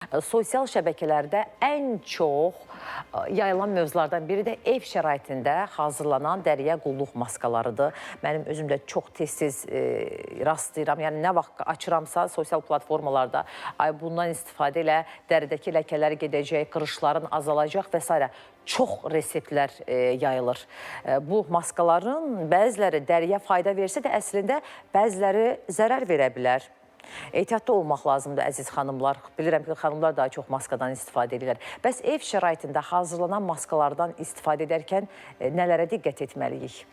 Sosial şəbəkələrdə ən çox yayılan mövzulardan biri də ev şəraitində hazırlanan dəriyə qulluq maskalarıdır. Mənim özüm də çox tez-tez rastlayıram. Yəni nə vaxt açıramsa sosial platformalarda bundan istifadə ilə dəridəki ləkələr gedəcək, qırışların azalacaq və s. Çox reseptlər yayılır. Bu maskaların bəziləri dəriyə fayda versə də əslində bəziləri zərər verə bilər. Ehtiyatlı olmaq lazımdır, əziz xanımlar. Bilirəm ki, xanımlar daha çox maskadan istifadə edirlər. Bəs ev şəraitində hazırlanan maskalardan istifadə edərkən nələrə diqqət etməliyik?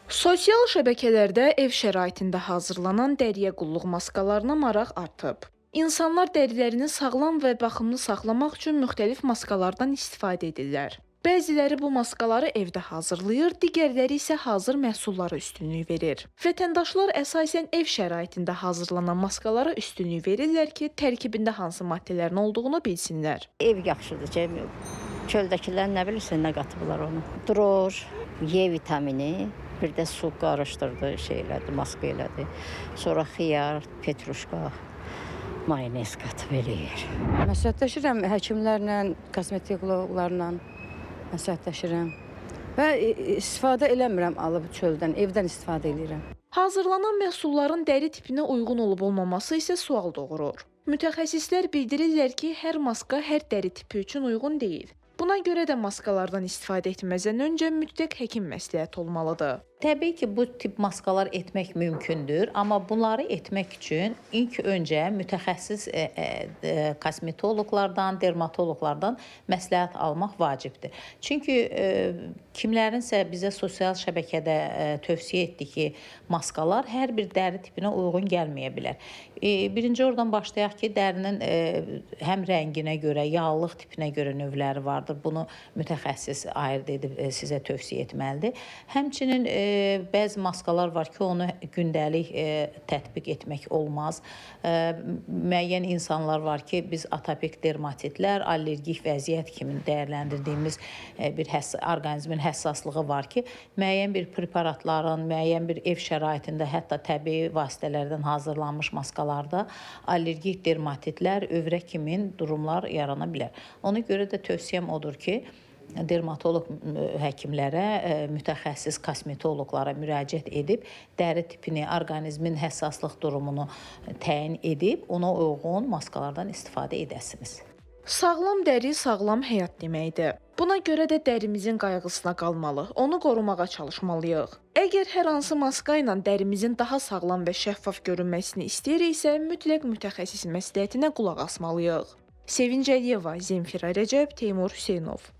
Sosial şəbəkələrdə ev şəraitində hazırlanan dəriyə qulluq maskalarına maraq artıb. İnsanlar dərilərini sağlam və baxımlı saxlamaq üçün müxtəlif maskalardan istifadə edirlər. Bəziləri bu maskaları evdə hazırlayır, digərləri isə hazır məhsullara üstünlük verir. Vətəndaşlar əsasən ev şəraitində hazırlanan maskalara üstünlük verirlər ki, tərkibində hansı maddələrin olduğunu bilsinlər. Ev yaxşıdır ki, çöldəkilər nə bilirsən, nə qatıblar onu. Dror, E vitamini, bir də su qarışdırdı, maska elədi. Sonra xiyar, petruşka, mayonez qatıb eləyir. Məsləhətləşirəm həkimlərlə, kosmetoloqlarla. Məsləhətləşirəm və istifadə eləmirəm alıb çöldən, evdən istifadə edirəm. Hazırlanan məhsulların dəri tipinə uyğun olub-olmaması isə sual doğurur. Mütəxəssislər bildirirlər ki, hər maska hər dəri tipi üçün uyğun deyil. Buna görə də maskalardan istifadə etməzdən öncə mütləq həkim məsləhəti olmalıdır. Təbii ki, bu tip maskalar etmək mümkündür, amma bunları etmək üçün ilk öncə mütəxəssis kosmetoloqlardan, dermatoloqlardan məsləhət almaq vacibdir. Çünki kimlərinsə bizə sosial şəbəkədə tövsiyə etdi ki, maskalar hər bir dəri tipinə uyğun gəlməyə bilər. Birinci oradan başlayaq ki, dərinin həm rənginə görə, yağlılıq tipinə görə növləri vardır. Bunu mütəxəssis ayırd edib sizə tövsiyə etməlidir. Həmçinin bəzi maskalar var ki, onu gündəlik tətbiq etmək olmaz. Müəyyən insanlar var ki, biz atopik dermatitlər, allergik vəziyyət kimi dəyərləndirdiyimiz bir orqanizmin həssaslığı var ki, müəyyən bir preparatların, müəyyən bir ev şəraitində, hətta təbii vasitələrdən hazırlanmış maskalarda allergik dermatitlər, övrə kimi durumlar yarana bilər. Ona görə də tövsiyəm odur ki, dermatoloq həkimlərə, mütəxəssis kosmetoloqlara müraciət edib, dəri tipini, orqanizmin həssaslıq durumunu təyin edib, ona uyğun maskalardan istifadə edəsiniz. Sağlam dəri, sağlam həyat deməkdir. Buna görə də dərimizin qayğısına qalmalı, onu qorumağa çalışmalıyıq. Əgər hər hansı maska ilə dərimizin daha sağlam və şəffaf görünməsini istəyiriksə, mütləq mütəxəssis məsləhətinə qulaq asmalıyıq. Sevinc Əliyeva, Zemfira Rəcəb, Teymur Hüseynov.